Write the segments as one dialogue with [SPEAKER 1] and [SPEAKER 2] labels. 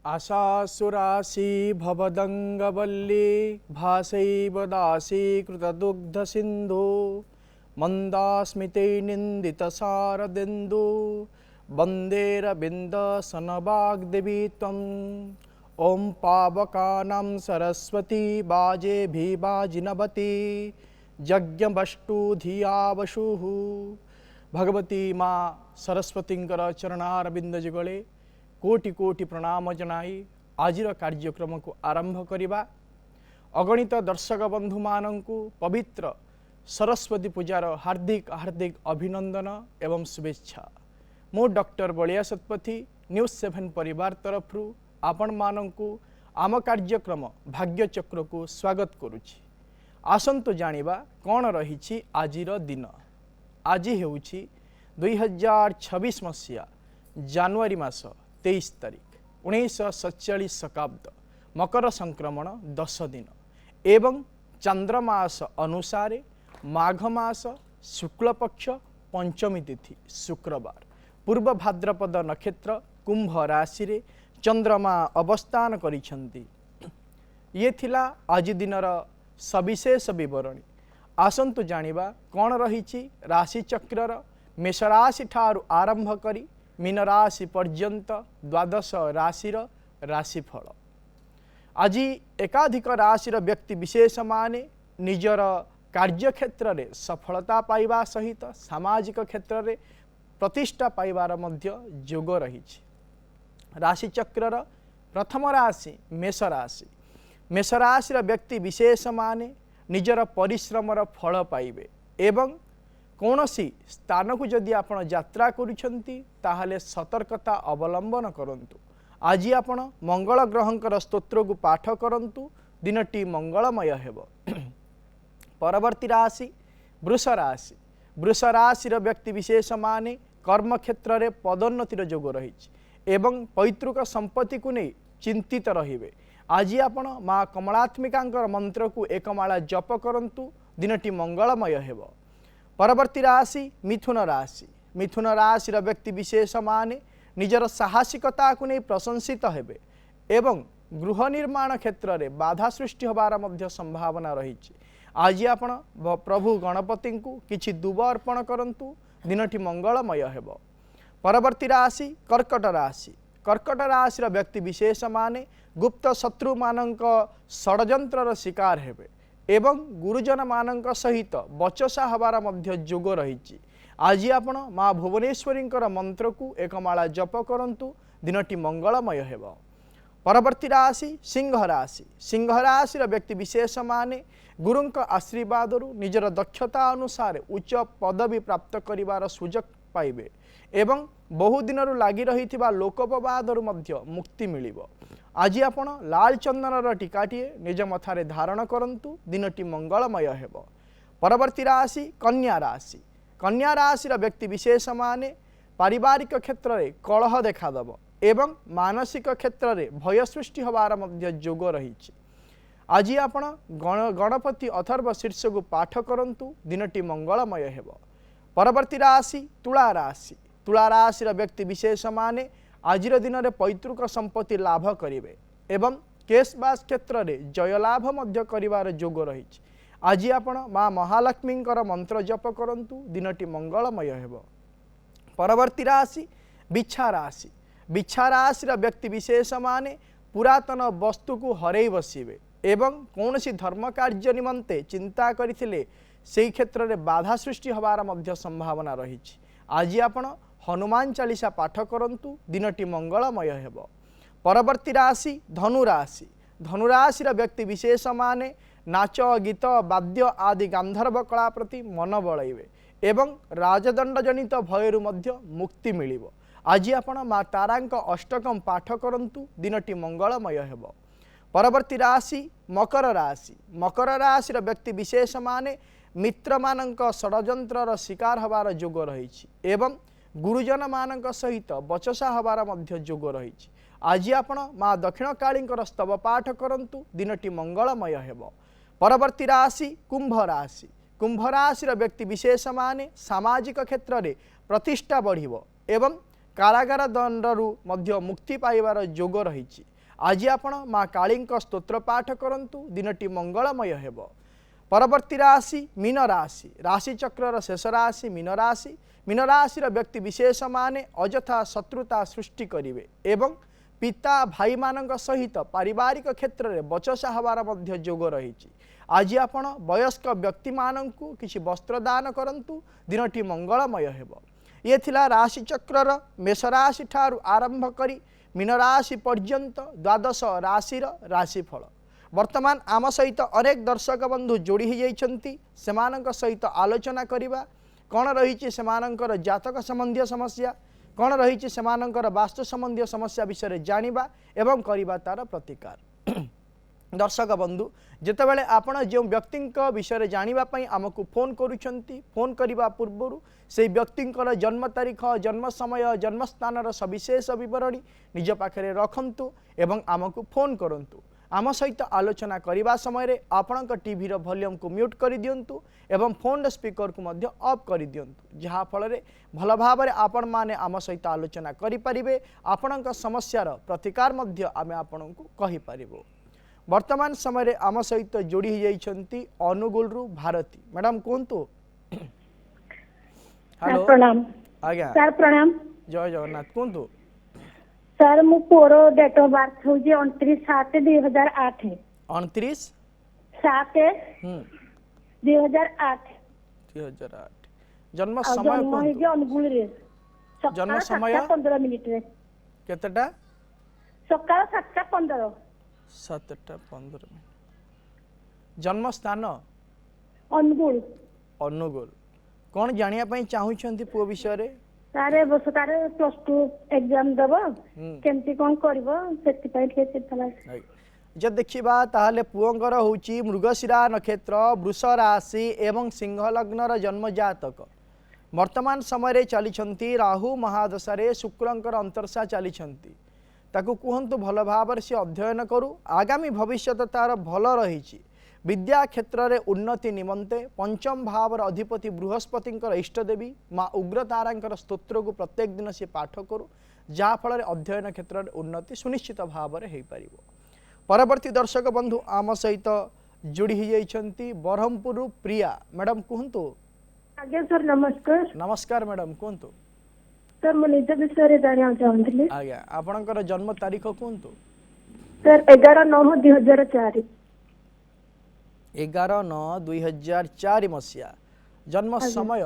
[SPEAKER 1] आशासुराशी भवदङ्गवल्ली भासैव दासी कृतदुग्धसिन्धु मन्दास्मिते निन्दितशारदेन्दु वन्देरविन्दसनवाग्देवी त्वम् ॐ पावकानां सरस्वती बाजेभिबाजिनवती यज्ञवष्टुधियावशुः भगवती माँ सरस्वतींकर चरणारविंद जुगले कोटि कोटि प्रणाम जनाई आजिर कार्यक्रम को आरंभ करिबा। अगणित दर्शक बंधु मानंकु पवित्र सरस्वती पूजार हार्दिक हार्दिक अभिनंदन एवं शुभेच्छा। मु डॉक्टर बलिया सतपथी न्यूज 7 परिवार तरफरु आपण मानंकु आम कार्यक्रम भाग्य चक्र को स्वागत करुछि। आसंतु जानिबा कौन रहिछि आजिर दिन। आज हेउछि 2026 मसीहा जनवरी मास 23 तारिख 1947 शकाब्द मकर संक्रमण 10 दिन एवं चंद्रमास अनुसार माघ मास शुक्ल पक्ष पंचमी तिथि शुक्रवार पूर्व भाद्रपद नक्षत्र कुंभ राशि रे चंद्रमा अवस्थान करिछंती। ये थिला आज दिनर सविशेष विवरणी। आसंतु जानिबा कौन रहिछि राशि चक्रर मेष राशि ठारू आरंभ करी मीन राशि पर्यंत द्वादश राशिर राशिफल। आज एकाधिक राशिर व्यक्ति विशेष माने निजर कार्यक्षेत्र में सफलता पाइबा सहित सामाजिक क्षेत्र में प्रतिष्ठा पाइबार मध्य जोग रहिछि। राशि चक्रर प्रथम राशि मेष राशि। मेष राशिर व्यक्ति विशेष माने निजर परिश्रमर फल पाइबे एवं कौनसी स्थान को जदि आपण यात्रा करुछंती ताहले सतर्कता अवलंबन करंतु। आज आपण मंगल ग्रहंकर स्तोत्र को पाठ करंतु। दिनटी मंगलमय हेब। परवर्ती राशि वृष राशि। वृष राशिर व्यक्ति विशेष माने कर्म क्षेत्र में पदोन्नतिर जोग रहिछि एवं पैतृक संपत्ति को नहीं चिंतित रहिबे। आज आपण माँ कमलात्मिका मंत्र को एक माला जप करंतु। दिनटी मंगलमय हेब। परवर्ती राशि मिथुन राशि। मिथुन राशिर व्यक्ति विशेष माने निजर साहसिकता को नहीं प्रशंसित हेबे एवं गृह निर्माण क्षेत्र में बाधा सृष्टि होबार मध्य संभावना रही। आज आपण प्रभु गणपति को किछि दुब अर्पण करंतु। दिनटी मंगलमय हेब। परवर्ती राशि कर्कट राशि। कर्कट राशिर व्यक्ति विशेष माने गुप्त शत्रु मानक षड्यंत्रर शिकार हेबे एवं गुरुजन मानक सहित बचसा हबार मध्य जोग रही। आज आपण माँ भुवनेश्वरी मंत्र को एक माला जप करंतु। दिनटी मंगलमय हेब। परवर्ती राशि सिंह राशि। सिंह राशिर व्यक्ति विशेष माने गुरुंक आशीर्वाद निजर दक्षता अनुसार उच्च पदवी प्राप्त करिवार सुजोग पाइबे एवं बहु दिन लगी रही लोकोपवाद मुक्ति मिलिबो। आज आपण लाल चंदनर टीकाटीए निज मथारे धारण करंतु। दिनटी मंगलमय हेब। परवर्ती राशि कन्या राशि। कन्या राशिर व्यक्ति विशेष माने पारिवारिक क्षेत्र में कलह देखादेव एवं मानसिक क्षेत्र में भय सृष्टि होबार मध्य जोग रही। आज आपण गणपति अथर्व शीर्ष को पाठ करंतु। दिनटी मंगलमय हेब। परवर्ती राशि तुला राशि। तुला राशिर व्यक्ति विशेष माने आज दिन में पैतृक संपत्ति लाभ करेंगे एवं केशबास क्षेत्र में जय लाभ मध्य करिवार जोग रही। आज आपण माँ महालक्ष्मी मंत्र जप करंतु। दिनटी मंगलमय हेब। परवर्ती राशि बिच्छा राशि। बिच्छा राशिर व्यक्ति विशेष माने पुरातन वस्तु को हरई बसिबे एवं कौनसी धर्म कार्य निमंते चिंता करथिले सेही क्षेत्र में बाधा सृष्टि होबार मध्य संभावना रही। आज आपण हनुमान चालीसा पाठ करंतु। दिनटी मंगलमय हेब। परवर्ती राशि धनु राशि। धनुराशिर व्यक्ति विशेष माने नाच गीत वाद्य आदि गांधर्व कला प्रति मन बलैबे एवं राजदंड जनित भयरु मध्य मुक्ति मिलिबो। आज आपण माँ तारांक अष्टकम पाठ करंतु। दिनटी मंगलमय हेब। परवर्ती राशि मकर राशि। मकर राशिर व्यक्ति विशेष माने मित्र मानक षड्यंत्रर शिकार हबार जोग रही एवं गुरुजन मानक सहित बचसा हबार मध्य जोग रही। आज आपण माँ दक्षिण काली स्तव पाठ करंतु। दिनटी मंगलमय हेब। परवर्ती राशि कुंभ राशि। कुंभ राशिर व्यक्ति विशेष माने सामाजिक क्षेत्र में प्रतिष्ठा बढ़िबो एवं कारागार दंडरू मध्य मुक्ति पाइबार जोग रही। आज आपण माँ काली स्तोत्र पाठ करंतु दिनटी मंगलमय हेब। परवर्ती राशि मीन राशि राशि चक्र शेष राशि मीन राशि मीन राशि व्यक्ति विशेष माने अजथा शत्रुता सृष्टि करिवे एवं पिता भाई मानक सहित पारिवारिक क्षेत्र में बचसा हबार मध्य जोग रही। आज आपण वयस्क व्यक्ति माननकु किछि वस्त्र दान करंतु दिनटी मंगलमय हेब। ये थिला राशि चक्रर मेष राशि ठारू आरंभ करी मीन राशि पर्यंत द्वादश राशिर राशिफल। वर्तमान आम सहित अनेक दर्शक बंधु जोड़ी ही जाइछंती सेमानक सहित आलोचना करिबा कौन रही सेमानकर जातक संबंधी समस्या कौन रही सेमानकर वास्तु संबंधी समस्या विषय जानिबा एवं करिबा तार प्रतिकार। दर्शक बंधु जेतेबेले आपण जो व्यक्ति विषय जानिबा पई आमको फोन करूछंती फोन करिबा पूर्व से व्यक्ति जन्म तारीख जन्म समय जन्म स्थान सविशेष विवरणी निज पाखरे रखंतु एवं आमको फोन करंतु। आम सहित आलोचना करने समय आपण टीवी वॉल्यूम को म्यूट कर दिंतु एवं फोन स्पीकर को मध्य ऑफ कर दिंतु जहाँ फल भल भाव आपण माने आम सहित आलोचना करें आपण समस्यार प्रतिकार मध्य आम आपण को कहीपर। वर्तमान समय आम सहित जोड़ी जाइछंती अनुगुल रु भारती मैडम कहतु। हेलो
[SPEAKER 2] प्रणाम
[SPEAKER 1] आज्ञा
[SPEAKER 2] सर प्रणाम
[SPEAKER 1] जय जगन्नाथ कहतु।
[SPEAKER 2] सर मो पुअर डेट ऑफ बर्थ होजे 29/7/2008
[SPEAKER 1] 29/7
[SPEAKER 2] 2008
[SPEAKER 1] जन्म समय
[SPEAKER 2] होजे अनुगुल रे
[SPEAKER 1] जन्म समय
[SPEAKER 2] 7:15 मिनिट रे
[SPEAKER 1] केतेटा
[SPEAKER 2] सकाळ 7:15
[SPEAKER 1] 7:15 जन्म स्थान
[SPEAKER 2] अनुगुल
[SPEAKER 1] अनुगुल कौन जानिया पई चाहुछंती पुओ विषय रे
[SPEAKER 2] सारे बस तारे +2 एग्जाम दब केमती कोन करबो सेति पई के चिंता लाग
[SPEAKER 1] जब देखिबा ताहले पुओंकर होची मृगशिरा नक्षत्र वृष राशि एवं सिंह लग्नर जन्म जातक वर्तमान समय चली राहु महादशा शुक्रंकर अंतरसा चली ताकू कहतु भल भाव से अध्ययन करू आगामी भविष्य तार भल रही। विद्या क्षेत्र में उन्नति निमंते पंचम भावर अधिपति बृहस्पति इष्टदेवी माँ उग्रतारा स्तोत्र को प्रत्येक दिन से पाठ करू जहाँफल अध्ययन क्षेत्र में उन्नति सुनिश्चित भाव में हो पार। परवर्ती दर्शक बंधु आम सहित जोड़ी जाइछंती ब्रह्मपुर प्रिया मैडम कहतु।
[SPEAKER 2] आज्ञा सर नमस्कार।
[SPEAKER 1] नमस्कार मैडम कहतु।
[SPEAKER 2] सर मो निज विषय जानिया चाहूली।
[SPEAKER 1] आज्ञा आपणकर जन्म तारीख कहतु।
[SPEAKER 2] सर 11/9/2004
[SPEAKER 1] 11/9/2004 मसीहा जन्म समय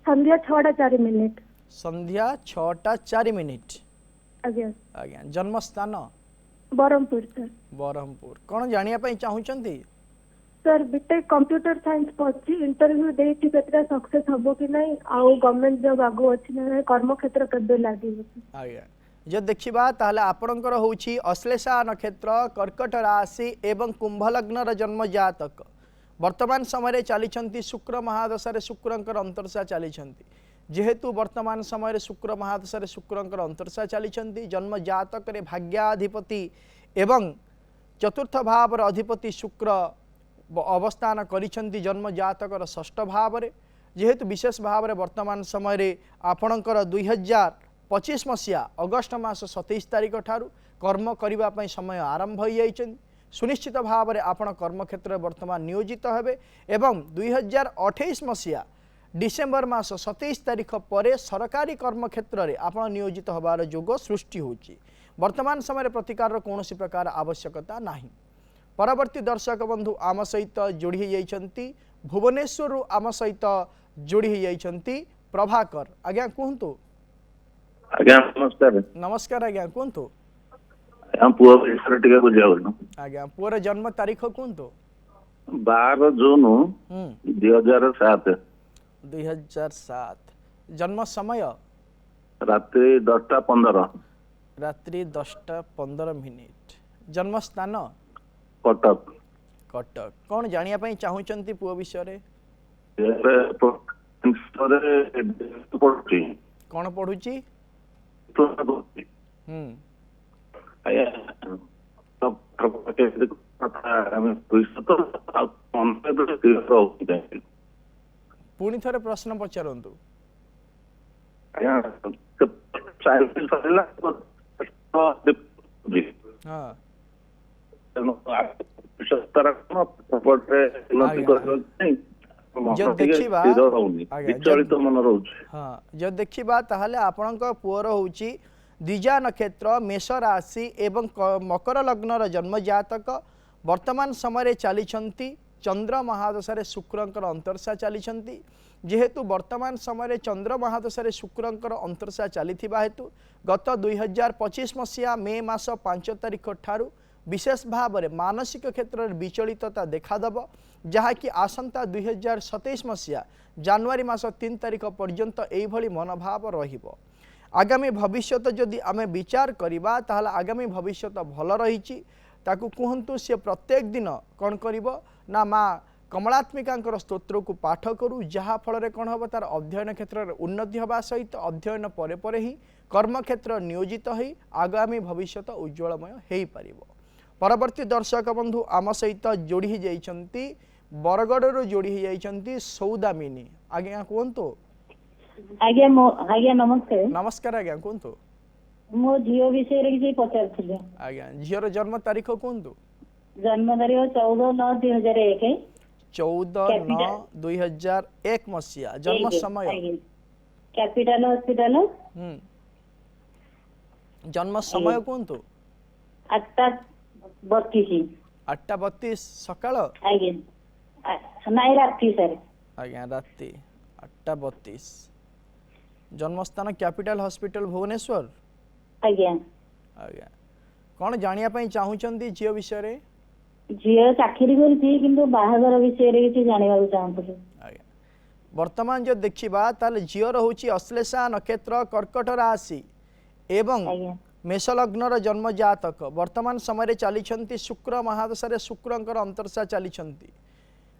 [SPEAKER 2] संध्या 6:04
[SPEAKER 1] संध्या 6:04
[SPEAKER 2] आज्ञा
[SPEAKER 1] आज्ञा जन्म स्थान
[SPEAKER 2] बरहमपुर सर
[SPEAKER 1] बरहमपुर कौन जानिया पई चाहुचंती
[SPEAKER 2] सर बीटेक कंप्यूटर साइंस पढ़ी इंटरव्यू देती केतरा सक्सेस हबो कि नहीं आउ गवर्नमेंट जॉब आगो अछि ना कर्म क्षेत्र कदे लागी
[SPEAKER 1] आज्ञा जो देखा ताहले आपणकर होची अश्लेषा नक्षत्र कर्कट राशि एवं कुंभ लग्नर जन्म जातक वर्तमान समय चली शुक्र महादशा शुक्रंकर अंतरसा चली जेहेतु वर्तमान समय शुक्र महादशा शुक्रंकर अंतरसा चली जन्म जातक रे भाग्याधिपति एवं चतुर्थ भावर अधिपति शुक्र अवस्थान करिछंती जन्म जातकर षष्ठ भाव जेहेतु विशेष भाव में वर्तमान समय आपणकर 2025 मसीहा अगस्ट मास 27 तारीख ठारू कर्म करने समय आरंभ हो जाइछन सुनिश्चित भाव में आपण कर्म क्षेत्र में वर्तमान नियोजित हेबे एवं 2028 मसीहा डिसेम्बर मास 27 तारीख पर सरकारी कर्म क्षेत्र में आपण नियोजित होबार योग सृष्टि होची। वर्तमान समय प्रतिकार कौन प्रकार आवश्यकता नहीं। परवर्ती दर्शक बंधु आम सहित जोड़ी जाइछंती भुवनेश्वर आम सहित जोड़ी जाइछंती प्रभाकर आज्ञा कहतु।
[SPEAKER 3] आज्ञा नमस्कार।
[SPEAKER 1] नमस्कार आज्ञा कहतु।
[SPEAKER 3] पुओ विषय टिके बुझाउनु
[SPEAKER 1] आज्ञा पुओर जन्म तारीख कहतु।
[SPEAKER 3] 12 जून 2007
[SPEAKER 1] जन्म समय
[SPEAKER 3] रात्रि 10:15
[SPEAKER 1] रात्रि 10:15 जन्म स्थान
[SPEAKER 3] कटक
[SPEAKER 1] कटक कौन जानिया पई चाहुचंती पुओ विषय रे कौन पढुची पुणी थरे प्रश्न पचारंतु। ହଁ
[SPEAKER 3] ତେଣୁ ଭବିଷ୍ୟତର କ'ଣ ସେପଟରେ ଉନ୍ନତି
[SPEAKER 1] ଆଜ୍ଞା।
[SPEAKER 3] କରିବା ପାଇଁ ମନ
[SPEAKER 1] ଯଦି
[SPEAKER 3] ଟିକେ
[SPEAKER 1] ଦେଖିବା
[SPEAKER 3] ସ୍ଥିର ରହୁନି,
[SPEAKER 1] ଆଜ୍ଞା,
[SPEAKER 3] ବିଚଳିତ ମନ ରହୁଛି।
[SPEAKER 1] ହଁ ଯଦି ଦେଖିବା ତାହେଲେ ଆପଣଙ୍କ ପୁଅର ହେଉଛି ଦ୍ୱିଜା ନକ୍ଷତ୍ର, ମେଷ ରାଶି ଏବଂ ମକର ଲଗ୍ନର ଜନ୍ମ ଜାତକ। ବର୍ତ୍ତମାନ ସମୟରେ ଚାଲିଛନ୍ତି ଚନ୍ଦ୍ର ମହାଦଶାରେ ଶୁକ୍ରଙ୍କର ଅନ୍ତର୍ଶା ଚାଲିଛନ୍ତି। ଯେହେତୁ ବର୍ତ୍ତମାନ ସମୟରେ ଚନ୍ଦ୍ର ମହାଦଶାରେ ଶୁକ୍ରଙ୍କର ଅନ୍ତର୍ଶା ଚାଲିଥିବା ହେତୁ ଗତ 2025 ମସିହା ମେ ମାସ 5 ତାରିଖ ଠାରୁ ବିଶେଷ ଭାବରେ ମାନସିକ କ୍ଷେତ୍ରରେ ବିଚଳିତତା ଦେଖାଦେବ, ଯାହାକି ଆସନ୍ତା 2027 ମସିହା ଜାନୁଆରୀ ମାସ 3 ତାରିଖ ପର୍ଯ୍ୟନ୍ତ ଏଇଭଳି ମନୋଭାବ ରହିବ। ଆଗାମୀ ଭବିଷ୍ୟତ ଯଦି ଆମେ ବିଚାର କରିବା ତାହେଲେ ଆଗାମୀ ଭବିଷ୍ୟତ ଭଲ ରହିଛି। ତାକୁ କୁହନ୍ତୁ ସେ ପ୍ରତ୍ୟେକ ଦିନ କ'ଣ କରିବ ନା ମା କମଳାତ୍ମିକାଙ୍କର ସ୍ତୋତ୍ରକୁ ପାଠ କରୁ, ଯାହାଫଳରେ କ'ଣ ହେବ ତାର ଅଧ୍ୟୟନ କ୍ଷେତ୍ରରେ ଉନ୍ନତି ହେବା ସହିତ ଅଧ୍ୟୟନ ପରେ ପରେ ହିଁ କର୍ମକ୍ଷେତ୍ର ନିୟୋଜିତ ହୋଇ ଆଗାମୀ ଭବିଷ୍ୟତ ଉଜ୍ଜଳମୟ ହୋଇପାରିବ। ପରବର୍ତ୍ତୀ ଦର୍ଶକ ବନ୍ଧୁ ଆମ ସହିତ ଯୋଡ଼ି ହୋଇଯାଇଛନ୍ତି, ବରଗଡ଼ରୁ ଯୋଡ଼ି ହୋଇଯାଇଛନ୍ତି ସୌଦାମିନୀ। ଆଜ୍ଞା କୁହନ୍ତୁ।
[SPEAKER 4] ଆଜ୍ଞା ଆଜ୍ଞା ନମସ୍କାର।
[SPEAKER 1] ନମସ୍କାର ଆଜ୍ଞା କୁହନ୍ତୁ।
[SPEAKER 4] ମୋ ଝିଅ ବିଷୟରେ କିଛି ପଚାରୁଥିଲେ।
[SPEAKER 1] ଆଜ୍ଞା ଝିଅର ଜନ୍ମ ତାରିଖ କୁହନ୍ତୁ।
[SPEAKER 4] ଜନ୍ମ ତାରିଖ 14/9/2001।
[SPEAKER 1] 14/9/2001 ମସିହା। ଜନ୍ମ ସମୟ
[SPEAKER 4] କ୍ୟାପିଟାଲ ହସ୍ପିଟାଲ।
[SPEAKER 1] ଜନ୍ମ ସମୟ କୁହନ୍ତୁ।
[SPEAKER 4] 8:32।
[SPEAKER 1] 8:32 ସକାଳ।
[SPEAKER 4] ଆଜ୍ଞା ନାଇଁ ରାତି ସାର୍।
[SPEAKER 1] ଆଜ୍ଞା ରାତି 8:32। ଜନ୍ମସ୍ଥାନ କ୍ୟାପିଟାଲ ହସ୍ପିଟାଲ ଭୁବନେଶ୍ୱର।
[SPEAKER 4] ଆଜ୍ଞା
[SPEAKER 1] ଆଜ୍ଞା କ'ଣ ଜାଣିବା ପାଇଁ ଚାହୁଁଛନ୍ତି ଝିଅ ବିଷୟରେ?
[SPEAKER 4] ଝିଅ ଚାକିରି କରିଛି କିନ୍ତୁ ବାହାଘର ବିଷୟରେ କିଛି ଜାଣିବାକୁ ଚାହୁଁଥିଲି।
[SPEAKER 1] ଆଜ୍ଞା ବର୍ତ୍ତମାନ ଯଦି ଦେଖିବା ତାହେଲେ ଝିଅର ହେଉଛି ଅଶ୍ଲେଷା ନକ୍ଷତ୍ର, କର୍କଟ ରାଶି ଏବଂ
[SPEAKER 4] ଆଜ୍ଞା
[SPEAKER 1] ମେଷ ଲଗ୍ନର ଜନ୍ମ ଜାତକ। ବର୍ତ୍ତମାନ ସମୟରେ ଚାଲିଛନ୍ତି ଶୁକ୍ର ମହାଦଶାରେ ଶୁକ୍ରଙ୍କର ଅନ୍ତର୍ଶା ଚାଲିଛନ୍ତି।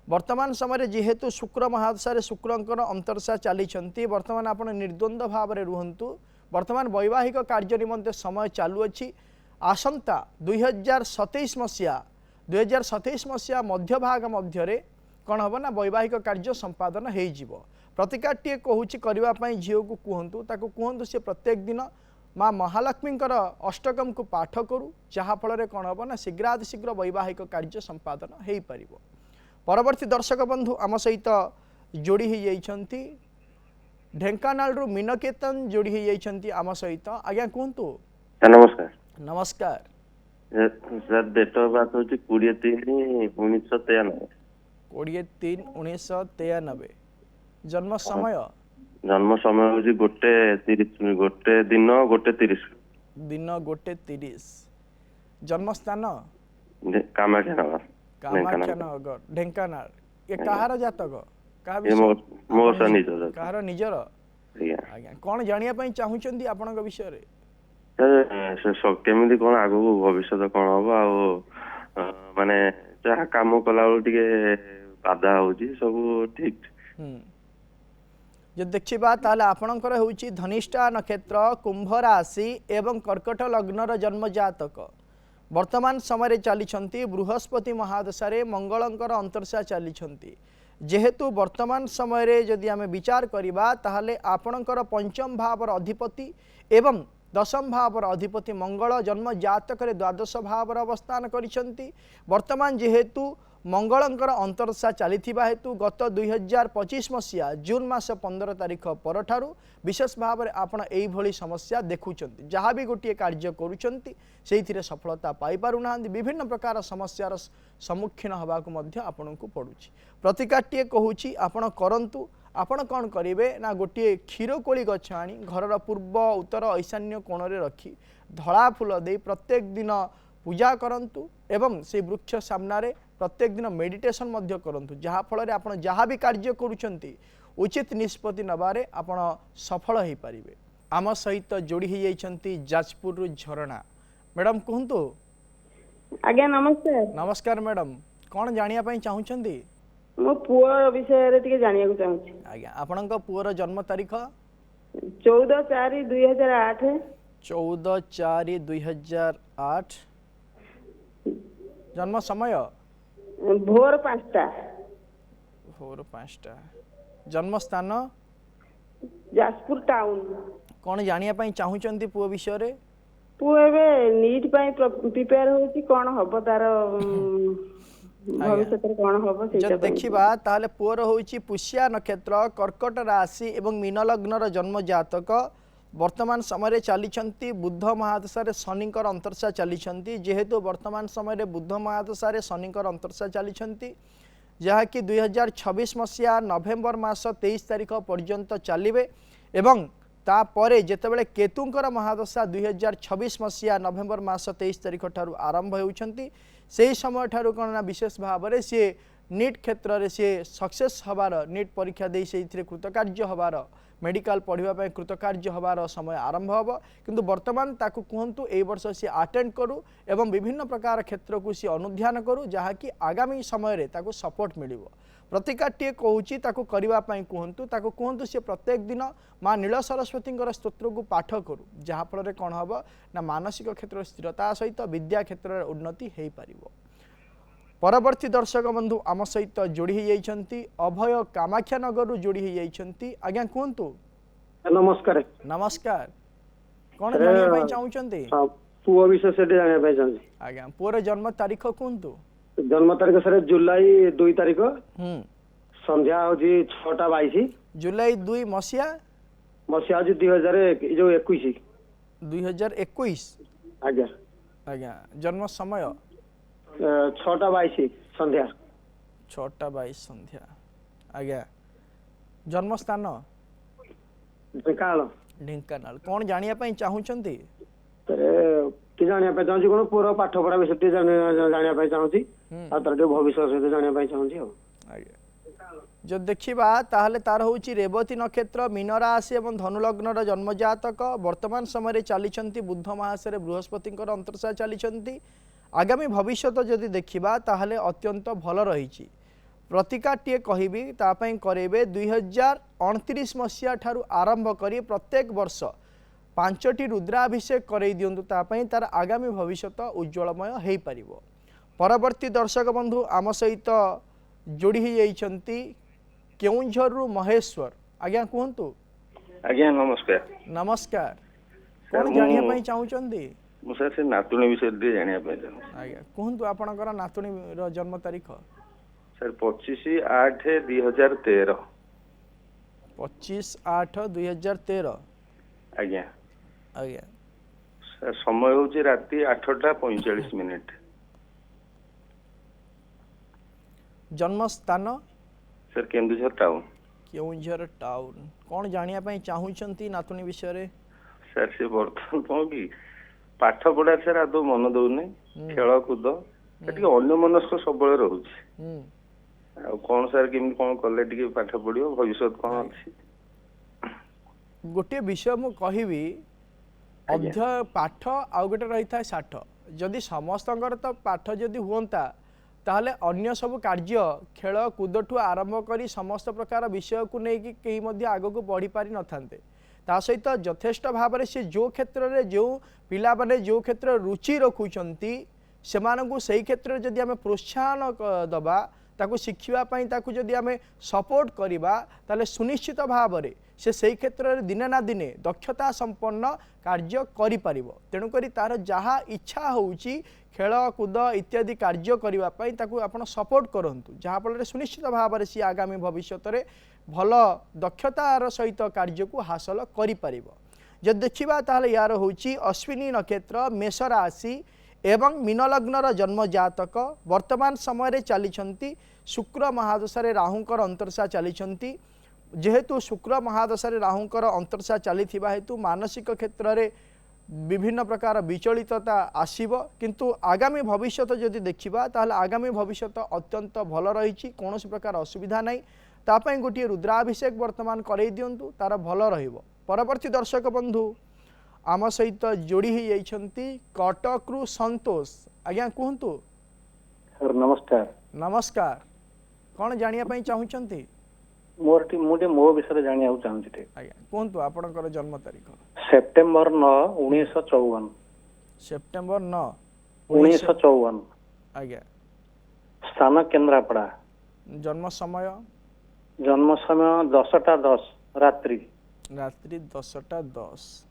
[SPEAKER 1] ବର୍ତ୍ତମାନ ସମୟରେ ଯେହେତୁ ଶୁକ୍ର ମହାଦଶାରେ ଶୁକ୍ରଙ୍କର ଅନ୍ତର୍ଶା ଚାଲିଛନ୍ତି, ବର୍ତ୍ତମାନ ଆପଣ ନିର୍ଦ୍ୱନ୍ଦ୍ୱ ଭାବରେ ରୁହନ୍ତୁ। ବର୍ତ୍ତମାନ ବୈବାହିକ କାର୍ଯ୍ୟ ନିମନ୍ତେ ସମୟ ଚାଲୁଅଛି। ଆସନ୍ତା 2027 ମସିହା ମଧ୍ୟଭାଗ ମଧ୍ୟରେ କ'ଣ ହେବ ନା ବୈବାହିକ କାର୍ଯ୍ୟ ସମ୍ପାଦନ ହୋଇଯିବ। ପ୍ରତିକାରଟିଏ କହୁଛି କରିବା ପାଇଁ ଝିଅକୁ କୁହନ୍ତୁ, ତାକୁ କୁହନ୍ତୁ ସେ ପ୍ରତ୍ୟେକ ଦିନ ମା ମହାଲକ୍ଷ୍ମୀଙ୍କର ଅଷ୍ଟକମକୁ ପାଠ କରୁ, ଯାହାଫଳରେ କ'ଣ ହେବ ନା ଶୀଘ୍ରାତିଶୀଘ୍ର ବୈବାହିକ କାର୍ଯ୍ୟ ସମ୍ପାଦନ ହୋଇପାରିବ। ପରବର୍ତ୍ତୀ ଦର୍ଶକ ବନ୍ଧୁ ଆମ ସହିତ ଯୋଡ଼ି ହୋଇଯାଇଛନ୍ତି ଢେଙ୍କାନାଳରୁ ମିନକେତନ ଯୋଡ଼ି ହୋଇଯାଇଛନ୍ତି ଆମ ସହିତ। ଆଜ୍ଞା କୁହନ୍ତୁ।
[SPEAKER 5] ନମସ୍କାର।
[SPEAKER 1] ନମସ୍କାର
[SPEAKER 5] ସାର୍ ଡେଟ୍ ଅଫ୍ ବାର୍ଥ ହେଉଛି 20/3/1993।
[SPEAKER 1] 20/3/1993। ଜନ୍ମ ସମୟ?
[SPEAKER 5] ଜନ୍ମ ସମୟ ହେଉଛି 1:30, ଗୋଟେ ଦିନ 1:30।
[SPEAKER 1] ଦିନ 1:30। ଜନ୍ମସ୍ଥାନ?
[SPEAKER 5] କାମାକ୍ଷାନଗର।
[SPEAKER 1] କାମାକ୍ଷାନଗର ଢେଙ୍କାନାଳ। ଏ କାହାର ଜାତକ? କାହାର ନିଜର? ଆଜ୍ଞା କ'ଣ ଜାଣିବା ପାଇଁ ଚାହୁଁଛନ୍ତି ଆପଣଙ୍କ ବିଷୟରେ?
[SPEAKER 5] କେମିତି କ'ଣ ଆଗକୁ ଭବିଷ୍ୟତ କ'ଣ ହବ, ଆଉ ମାନେ ଯାହା କାମ କଲା ବେଳକୁ ଟିକେ ବାଧା ହଉଛି, ସବୁ ଠିକ।
[SPEAKER 1] ଯଦି ଦେଖିବା ତାହେଲେ ଆପଣଙ୍କର ହେଉଛି ଧନିଷ୍ଠା ନକ୍ଷତ୍ର, କୁମ୍ଭ ରାଶି ଏବଂ କର୍କଟ ଲଗ୍ନର ଜନ୍ମ ଜାତକ। ବର୍ତ୍ତମାନ ସମୟରେ ଚାଲିଛନ୍ତି ବୃହସ୍ପତି ମହାଦଶାରେ ମଙ୍ଗଳଙ୍କର ଅନ୍ତର୍ଶା ଚାଲିଛନ୍ତି। ଯେହେତୁ ବର୍ତ୍ତମାନ ସମୟରେ ଯଦି ଆମେ ବିଚାର କରିବା ତାହେଲେ ଆପଣଙ୍କର ପଞ୍ଚମ ଭାବର ଅଧିପତି ଏବଂ ଦଶମ ଭାବର ଅଧିପତି ମଙ୍ଗଳ ଜନ୍ମ ଜାତକରେ ଦ୍ୱାଦଶ ଭାବରେ ଅବସ୍ଥାନ କରିଛନ୍ତି। ବର୍ତ୍ତମାନ ଯେହେତୁ ମଙ୍ଗଳଙ୍କର ଅନ୍ତର୍ଦଶା ଚାଲିଥିବା ହେତୁ ଗତ 2025 ମସିହା ଜୁନ୍ ମାସ 15 ତାରିଖ ପରଠାରୁ ବିଶେଷ ଭାବରେ ଆପଣ ଏଇଭଳି ସମସ୍ୟା ଦେଖୁଛନ୍ତି। ଯାହା ବି ଗୋଟିଏ କାର୍ଯ୍ୟ କରୁଛନ୍ତି ସେଇଥିରେ ସଫଳତା ପାଇପାରୁନାହାନ୍ତି, ବିଭିନ୍ନ ପ୍ରକାର ସମସ୍ୟାର ସମ୍ମୁଖୀନ ହେବାକୁ ମଧ୍ୟ ଆପଣଙ୍କୁ ପଡ଼ୁଛି। ପ୍ରତିକାରଟିଏ କହୁଛି ଆପଣ କରନ୍ତୁ। ଆପଣ କ'ଣ କରିବେ ନା ଗୋଟିଏ କ୍ଷୀରକୋଳି ଗଛ ଆଣି ଘରର ପୂର୍ବ ଉତ୍ତର ଈଶାନ୍ୟ କୋଣରେ ରଖି ଧଳା ଫୁଲ ଦେଇ ପ୍ରତ୍ୟେକ ଦିନ ପୂଜା କରନ୍ତୁ ଏବଂ ସେ ବୃକ୍ଷ ସାମ୍ନାରେ ପ୍ରତ୍ୟେକ ଦିନ ମେଡିଟେସନ୍ ମଧ୍ୟ କରନ୍ତୁ, ଯାହାଫଳରେ ଆପଣ ଯାହା ବି କାର୍ଯ୍ୟ କରୁଛନ୍ତି ଉଚିତ ନିଷ୍ପତ୍ତି ନେବାରେ ଆପଣ ସଫଳ ହୋଇପାରିବେ। ଆମ ସହିତ ଯୋଡ଼ି ହୋଇଯାଇଛନ୍ତି ଯାଜପୁରରୁ ଝରଣା। ମ୍ୟାଡ଼ାମ୍ କୁହନ୍ତୁ।
[SPEAKER 6] ଆଜ୍ଞା ନମସ୍କାର।
[SPEAKER 1] ନମସ୍କାର ମ୍ୟାଡ଼ାମ୍, କ'ଣ ଜାଣିବା ପାଇଁ ଚାହୁଁଛନ୍ତି?
[SPEAKER 6] ମୋ ପୁଅ ବିଷୟରେ ଟିକେ ଜାଣିବାକୁ ଚାହୁଁଛି।
[SPEAKER 1] ଆଜ୍ଞା ଆପଣଙ୍କ ପୁଅର ଜନ୍ମ ତାରିଖ?
[SPEAKER 6] 14/4/2008।
[SPEAKER 1] 14/4/2008। ଜନ୍ମ ସମୟ?
[SPEAKER 6] ଭୋର 5ଟା।
[SPEAKER 1] ଭୋର 5ଟା। ଜନ୍ମସ୍ଥାନ?
[SPEAKER 6] ଯାଜପୁର ଟାଉନ।
[SPEAKER 1] କ'ଣ ଜାଣିବା ପାଇଁ ଚାହୁଁଛନ୍ତି ପୁଅ ବିଷୟରେ?
[SPEAKER 6] ପୁଅ ଏବେ ନିଟ୍ ପାଇଁ ପ୍ରିପେୟାର ହଉଛି, କଣ ହବ ତାର ଭବିଷ୍ୟତରେ କଣ ହବ ସେଇଟା
[SPEAKER 1] ଯଦି ଦେଖିବା ତାହେଲେ ପୁଅର ହେଉଛି ପୁଷ୍ୟା ନକ୍ଷତ୍ର, କର୍କଟ ରାଶି ଏବଂ ମୀନ ଲଗ୍ନର ଜନ୍ମ ଜାତକ। ବର୍ତ୍ତମାନ ସମୟରେ ଚାଲିଛନ୍ତି ବୁଧ ମହାଦଶାରେ ଶନିଙ୍କର ଅନ୍ତର୍ଶା ଚାଲିଛନ୍ତି। ଯେହେତୁ ବର୍ତ୍ତମାନ ସମୟରେ ବୁଧ ମହାଦଶାରେ ଶନିଙ୍କର ଅନ୍ତର୍ଶା ଚାଲିଛନ୍ତି, ଯାହାକି 2026 ମସିହା ନଭେମ୍ବର ମାସ 23 ତାରିଖ ପର୍ଯ୍ୟନ୍ତ ଚାଲିବେ ଏବଂ ତାପରେ ଯେତେବେଳେ କେତୁଙ୍କର ମହାଦଶା 2026 ମସିହା ନଭେମ୍ବର ମାସ 23 ତାରିଖ ଠାରୁ ଆରମ୍ଭ ହେଉଛନ୍ତି, ସେହି ସମୟ ଠାରୁ କ'ଣ ନା ବିଶେଷ ଭାବରେ ସିଏ ନିଟ୍ କ୍ଷେତ୍ରରେ ସିଏ ସକ୍ସେସ୍ ହେବାର, ନିଟ୍ ପରୀକ୍ଷା ଦେଇ ସେଇଥିରେ କୃତକାର୍ଯ୍ୟ ହେବାର, मेडिकल पढ़ाई कृतकार्य हबार समय आरंभ हम किंतु वर्तमान ताकू कहतु ए वर्ष सी अटेंड करू एवं विभिन्न प्रकार क्षेत्र को सी अनुध्यान करू जहाँकि आगामी समय ताकू सपोर्ट मिल प्रतिकाटे कहूँ ताकू करने कहतु ताकू कहतु सी प्रत्येक दिन माँ नील सरस्वती स्तोत्र को पाठ करू जहाँफल कौन हम ना मानसिक क्षेत्र स्थिरता सहित विद्या क्षेत्र में उन्नति हो पार। परवर्ती दर्शक बंधु आम सहित जोड़ी होती अभय कामाख्यानगर जोड़ी होती आज्ञा कहतु।
[SPEAKER 7] नमस्कार।
[SPEAKER 1] नमस्कार कौन जाना चाहते
[SPEAKER 7] पुओ विषय से जाना चाहिए
[SPEAKER 1] आज्ञा पुअर जन्म तारीख कहतु।
[SPEAKER 7] जन्म तारीख सर जुलाई 2 तारीख संध्या हूँ 6:22
[SPEAKER 1] जुलाई 2 मसीहा
[SPEAKER 7] मसीहा हूँ
[SPEAKER 1] 2021
[SPEAKER 7] आज्ञा
[SPEAKER 1] आज्ञा जन्म समय
[SPEAKER 7] 6:22 संध्या
[SPEAKER 1] 6:22 संध्या आज्ञा जन्म स्थान
[SPEAKER 7] ढेंकानाल
[SPEAKER 1] ढेंकानाल कौन जानिया चाहूँगी
[SPEAKER 7] कि जानिया चाहूँ कौन पूरा पाठ पढ़ा विषय जानिया चाहूँगी तार भविष्य सहित जानिया चाहूँगी
[SPEAKER 1] जो देखा ताहले तार हूँ रेवती नक्षत्र मीन राशि और धनुलग्नर जन्मजातक वर्तमान समय चली बुध महासरे बृहस्पति अंतर्शा चली आगामी भविष्य जदि देखा ताहले अत्यंत भल रही प्रतिकाटे कहबी तापाई करेबे 2029 मसीहा ठारू आरंभ करी प्रत्येक वर्ष 5टी रुद्राभिषेक करई दियंतु तापाई तार आगामी भविष्य उज्जवलमय हो पार। परवर्ती दर्शक बंधु आम सहित जोड़ी होती केउंझरु महेश्वर आज्ञा कहतु।
[SPEAKER 5] आज्ञा नमस्कार।
[SPEAKER 1] नमस्कार कौन जानिया चाहूँगी
[SPEAKER 5] सर से नातुणी विषय जानिया
[SPEAKER 1] आज्ञा कहतु आपणकर नातुणी जन्म तारीख
[SPEAKER 5] सर 25/8/2013
[SPEAKER 1] 25/8/2013
[SPEAKER 5] आज्ञा
[SPEAKER 1] आज्ञा
[SPEAKER 5] सर समय हूँ राति 8:45
[SPEAKER 1] जन्म स्थान
[SPEAKER 5] sir Keonjhar town
[SPEAKER 1] Keonjhar town कौन जानिया चाहूँगी नातुणी विषय
[SPEAKER 5] सर से बर्तमान कौन कि पाठ पढ़ा सर आदौ मन दौनी खेल कूद अन्य मनस्क सब रोचे कौन सर केमी कौन कले टिके पाठ पढ़ियो भविष्य कौन अच्छी
[SPEAKER 1] गोटे विषय मु कहबी अध्यय पाठ आउ गोटे रही था साठ जदि समस्त तो पाठ जदि हुआ ताहले अन्य सब कार्य खेल कूद ठू आरंभ करी समस्त प्रकार विषय को लेकिन कहीं मध्य आग को बढ़ी पारि न थांते ता सहित यथेष्ट भाव में सी जो क्षेत्र में जो पिला माने जो क्षेत्र रुचि रखुचंती सेमानकु सही क्षेत्र जदि आमे प्रोत्साहन दबा ताकू शिखिबा ताकू जदि आमे सपोर्ट करिबा ताले सुनिश्चित भाव में से सही क्षेत्र में दिने ना दिने दक्षता संपन्न कार्य करि परिबो। तेणु करी तार जहाँ इच्छा होउची खेल कूद इत्यादि कार्य करने ताकू आपण सपोर्ट करंतु जहाँफल सुनिश्चित भाव में सी आगामी भविष्य में भल दक्षतार सहित कार्य को हासिल करि जब देखा ताहले यार होउची अश्विनी नक्षत्र मेष राशि एवं मीन लग्नर जन्म जातक वर्तमान समय चली शुक्र महादशारे राहुंकर अंतर्शा चली जेहेतु शुक्र महादशारे राहुंकर अंतर्शा चली हेतु मानसिक क्षेत्र में विभिन्न प्रकार विचलितता आसीब किंतु आगामी भविष्य जदि देखा ताहले आगामी भविष्य अत्यंत भल रही कौन प्रकार असुविधा नहीं तापाई गोटे रुद्राभिषेक वर्तमान करई दियंतु तार भल रहिबो। परवर्ती दर्शक बंधु आम सहित जोड़ी होती कटक्रु संतोष आज्ञा कहतु।
[SPEAKER 7] सर नमस्कार।
[SPEAKER 1] नमस्कार कौन जानिया चाहूँगी
[SPEAKER 7] मुझे मो विषय जानिया चाहूँगी
[SPEAKER 1] आज्ञा कहतु आपणकर जन्म तारीख
[SPEAKER 7] सेप्टेम्बर 9 1954
[SPEAKER 1] सेप्टेम्बर 9
[SPEAKER 7] 1954
[SPEAKER 1] आज्ञा
[SPEAKER 7] स्थान केन्द्रापड़ा
[SPEAKER 1] जन्म समय
[SPEAKER 7] 10:10 रात्रि
[SPEAKER 1] 10:10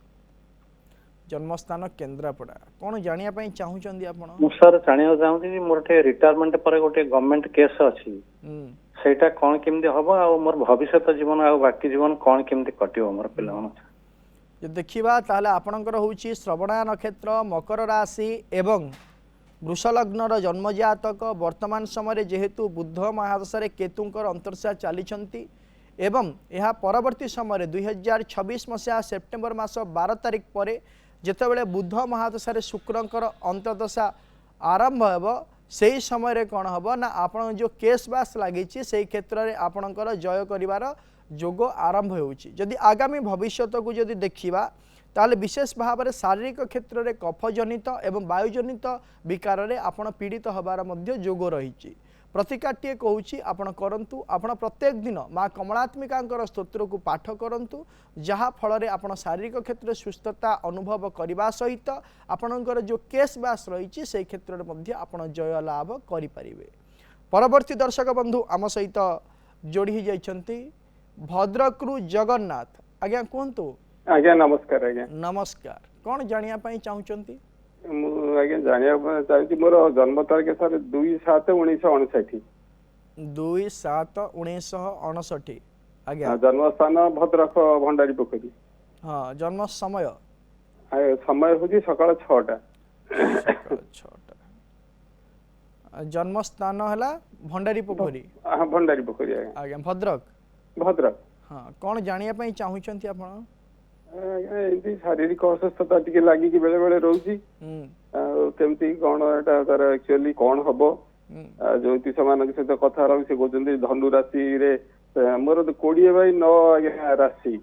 [SPEAKER 1] जन्मस्थान केन्द्रापड़ा कौन जानिया चाहूँगी आपण
[SPEAKER 8] ମୁଁ ସାର୍ ଜାଣିବାକୁ ଚାହୁଁଛି ଯେ ମୋର ଟିକେ ରିଟାୟାରମେଣ୍ଟ ପରେ ଗୋଟେ ଗଭର୍ଣ୍ଣମେଣ୍ଟ କେସ୍ ଅଛି ସେଇଟା କଣ କେମିତି ହବ ଆଉ ମୋର ଭବିଷ୍ୟତ ଜୀବନ ଆଉ ବାକି ଜୀବନ କଣ କେମିତି କଟିବ ମୋର ପିଲାମାନଙ୍କ
[SPEAKER 1] जे देखा ताहले आपणकर होची श्रवणा नक्षत्र मकर राशि एवं वृषलग्नर जन्मजातक वर्तमान समय जेहेतु बुध महादशा केतुंकर अंतर्शा चली एवं यह परवर्ती समय 2026 मसीहा सेप्टेम्बर मास 12 तारिख पर जितेबाला बुध महादशा शुक्रंकर अंतर्दशा आरंभ हो से समय कौन हम ना आप जो केस बास लगी से क्षेत्र में आपणकर जय कर जोग आरंभ होदि आगामी भविष्य को जदि देखा ताले विशेष भाव में शारीरिक क्षेत्र में कफजनित एवं वायुजनित विकार में आपण पीड़ित हबार मध्य जोग रही प्रतिकाटे कहूँ आपण करंतु आपण प्रत्येक दिन माँ कमलात्मिका स्तोत्र को पाठ करंतु जहाँ फल आपण शारीरिक क्षेत्र में सुस्थता अनुभव करने सहित आपणकर जो केस बास रही से क्षेत्र में आपण जय लाभ करें। परवर्ती दर्शक बंधु आम सहित जोड़ी जाइछंती भद्रकरू जगन्नाथ आज्ञा कहतु।
[SPEAKER 9] आज्ञा नमस्कार। आज्ञा
[SPEAKER 1] नमस्कार कौन जानिया चाहूँगी
[SPEAKER 9] आज्ञा जानिया चाहिए मोर जन्म तारीख सर 2/7/1959
[SPEAKER 1] 2/7/1959 आज्ञा
[SPEAKER 9] जन्म स्थान भद्रक भंडारी पोखरी।
[SPEAKER 1] हाँ जन्म समय
[SPEAKER 9] समय हूँ सकाल 6टा
[SPEAKER 1] जन्म स्थान है भंडारी पोखरी।
[SPEAKER 9] हाँ भंडारी पोखरी
[SPEAKER 1] आज्ञा भद्रक
[SPEAKER 9] भद्रक।
[SPEAKER 1] हाँ कौन जानिया चाहूँगी आप
[SPEAKER 9] शारीरिक असुस्थता टिके लागिक बेले बेले रोची केमती कौन तार एक्चुअली कौन हम ज्योतिष मान सहित कथा से कहते धनु राशि रे मोर 20/9 आज्ञा राशि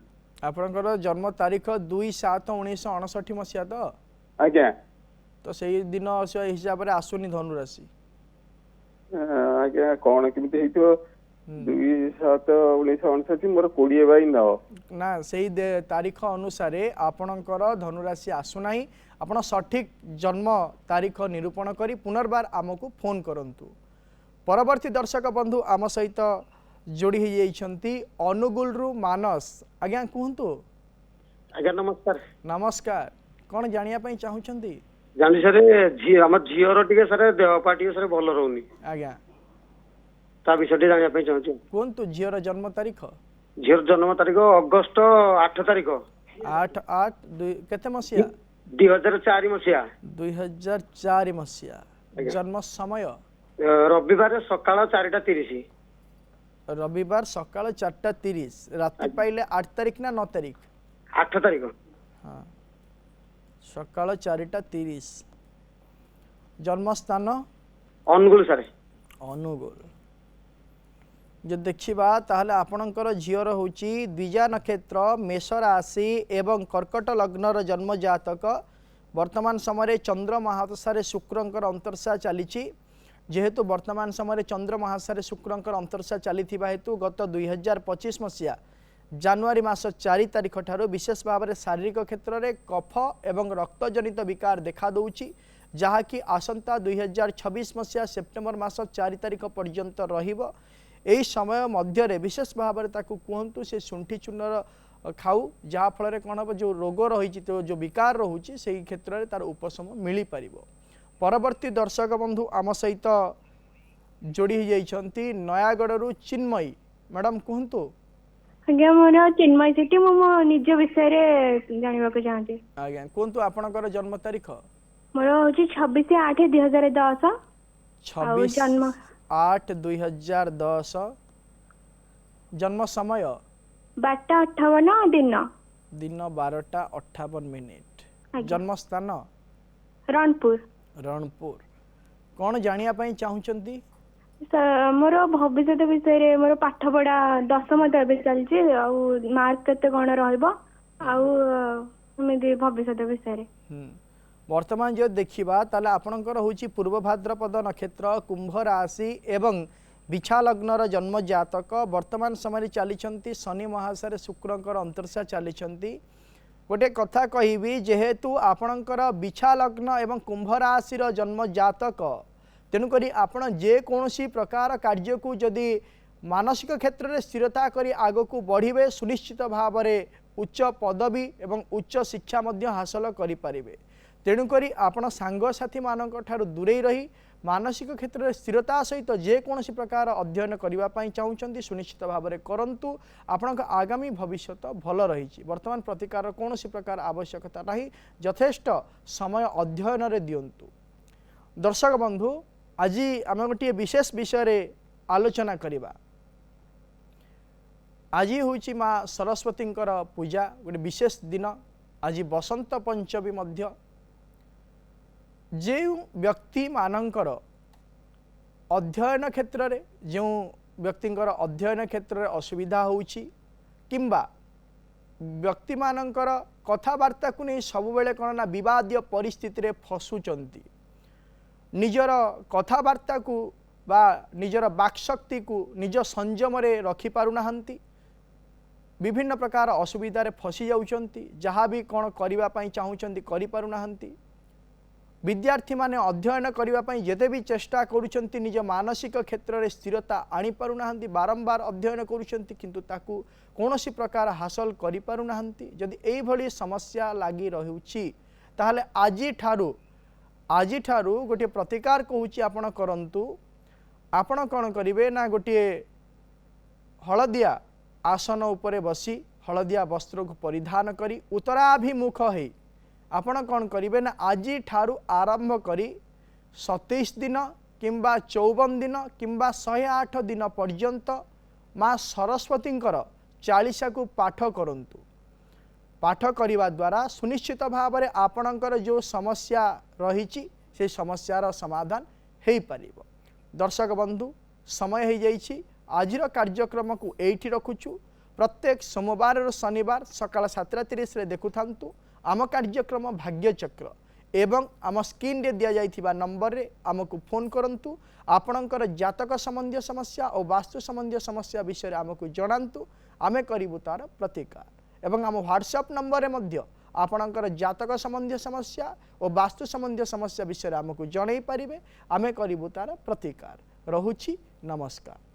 [SPEAKER 1] आपनकर जन्म तारीख 2/7/1959 मसीहा तो
[SPEAKER 9] आज्ञा
[SPEAKER 1] तो सही दिन हिसाब से आसुनी धनु राशि
[SPEAKER 9] आज्ञा कौन केमती 2/7/1959 मोर 20/9
[SPEAKER 1] ना से तारीख अनुसार आपणकर धनुराशि आसुना आपण सठिक जन्म तारीख निरूपण करी पुनर्बार आमको फोन करंतु। परवर्ती दर्शक बंधु आम सहित जोड़ी जाइछंती अनुगुल रु मानस आज्ञा कहतु।
[SPEAKER 7] आज्ञा नमस्कार।
[SPEAKER 1] नमस्कार कौन जानिया चाहूँगी
[SPEAKER 7] जानी सर आम झीर टे सर देहपा टे सर भल रोनी
[SPEAKER 1] आज्ञा
[SPEAKER 7] ता विषय जाना चाहूँ
[SPEAKER 1] कहतु झीर जन्म तारीख
[SPEAKER 7] झीर जन्म तारीख अगस्ट 8 तारीख
[SPEAKER 1] 8/8 केते मसीहा
[SPEAKER 7] 2004 मसीहा
[SPEAKER 1] 2004 मसीहा जन्म समय
[SPEAKER 7] रविवार सकाळ 4:30
[SPEAKER 1] रविवार सकाळ 4:30 राति पाइले 8 तारीख ना 9 तारीख
[SPEAKER 7] 8 तारीख
[SPEAKER 1] हाँ सकाळ 4:30 जन्म स्थान
[SPEAKER 7] अनुगुल सर
[SPEAKER 1] अनुगुल जो देखा ताहले आपणकर झीर होची द्विजा नक्षत्र मेष राशि एवं कर्कट लग्नर जन्म जातक वर्तमान समय चंद्र महादशा शुक्रंकर अंतर्शा चली जेहेतु वर्तमान समय चंद्र महादशा शुक्रंकर अंतर्शा चली हेतु गत 2025 मसीहा जानुआरी मास 4 तारिख ठारू विशेष भाव में शारीरिक क्षेत्र में कफ एवं रक्तजनित विकार देखा दौची जहाँकि आसंता 2026 मसीहा सेप्टेम्बर मास 4 तारिख पर्यंत रहिबो। यही समय मध्य विशेष भाव में कहतु से शुंठी चूर्णर खाऊ जहाँफल कौन हम जो रोग रही तो जो विकार रोचे से क्षेत्र में तार उपशम मिल पार। परवर्ती दर्शक बंधु आम सहित जोड़ी जाइछंती नयागढ़ चिन्मयी मैडम कहतु।
[SPEAKER 2] आज्ञा मोर चिन्मयी सेठी मो निज विषय जानवा को चाहते
[SPEAKER 1] आज्ञा कहतु आपणकर जन्म तारीख
[SPEAKER 2] मोर होची 26/8/2010 जन्म
[SPEAKER 1] 8/2010 जन्म समय
[SPEAKER 2] 12:58 दिन
[SPEAKER 1] 12:58 जन्म स्थान
[SPEAKER 2] रणपुर
[SPEAKER 1] कौन जानिया चाहूँगी
[SPEAKER 2] मोर भविष्य विषय मोर पाठ पढ़ा 10th चलती मार्क केते कौन रहिबो भविष्य विषय
[SPEAKER 1] वर्तमान जो देखा ताले आपणकर होची पूर्व भाद्रपद नक्षत्र कुंभ राशि एवं बिछा लग्नर जन्म जातक वर्तमान समय चली शनि महादशा शुक्रंकर अंतर्शा चली गोटे कथा कहबी जेहेतु आपणकर बिछा लग्न एवं कुंभ राशि जन्म जातक तेणुक आपण जेकोसी प्रकार कार्य को जदि मानसिक क्षेत्र में स्थिरता करी आग को बढ़े सुनिश्चित भाव में उच्च पदवी एवं उच्च शिक्षा मध्य हासिल करें। तेणुकरी आपण सांगसाथी मानक ठारू दूरे रही मानसिक क्षेत्र में स्थिरता सहित जेकोसी प्रकार अध्ययन करने चाहते सुनिश्चित भाव में करंतु आपण आगामी भविष्य भल रही। वर्तमान प्रतिकार कौन प्रकार आवश्यकता ना यथेष्ट समय अध्ययन रे दिंतु। दर्शक बंधु आज आम गोटे विशेष विषय आलोचना करवा। आज हूँ माँ सरस्वती पूजा गोटे विशेष दिन। आज बसंत पंचमी मध्य जो व्यक्ति मानकर अध्ययन क्षेत्र में जो व्यक्तिंकर अध्ययन क्षेत्र में असुविधा होउछि किंबा व्यक्ति मानकर कथबार्ता को नहीं सब बेले कौन ना विवादीय परिस्थिति रे फसुचंती निजर कथबार्ता को बा निजर वाक्शक्ति को निज संयम रे रखि पारुनाहंती विभिन्न प्रकार असुविधा रे फसी जाउचंती जहाँ भी कौन करिवा पई चाहुचंती करि पारुनाहंती। विद्यार्थी माने अध्ययन करने जेते भी चेष्टा करुछंती निज मानसिक क्षेत्र में स्थिरता आनी पारुनाहंती बारंबार अध्ययन करुछंती किंतु ताकू कौनसी प्रकार हासिल करि पारुनाहंती। जदि एई भली समस्या लागी रहुछि ताहले आज ठारू गोटे प्रतिकार कहूछि आपण करंतु। आपण कौन करिवे ना गोटे हलदिया आसन उपरे बसी हलदिया वस्त्र को परिधान करी उत्तराभिमुख है आपण कौन करेंगे ना आज ठारू आरंभ करी 27 दिन किंबा 54 दिन किंबा 108 दिन पर्यंत माँ सरस्वती चालीसा को पाठ करंतु। पाठ करने द्वारा सुनिश्चित भाव में आपणकर जो समस्या रही से समस्यार समाधान हो पार। दर्शक बंधु समय हो जाइए आज कार्यक्रम को एठी रखुचु। प्रत्येक सोमवार और शनिवार सकाल 7:30 देखु थांतु आम कार्यक्रम भाग्य चक्र एवं आम स्क्रीन रे दिया जाइथिबा नंबर रे आमको फोन करंतु। आपणकर जातक संबंधी समस्या और वास्तु संबंधी समस्या विषय आमको जणांतु आमे करिबु तार प्रतिकार एवं आम व्हाट्सएप नंबर रे मध्य आपणकर जातक संबंधी समस्या और वास्तु संबंधी समस्या विषय आमको जणै पारिबे आमे करिबु तार प्रतिकार। रहुछि नमस्कार।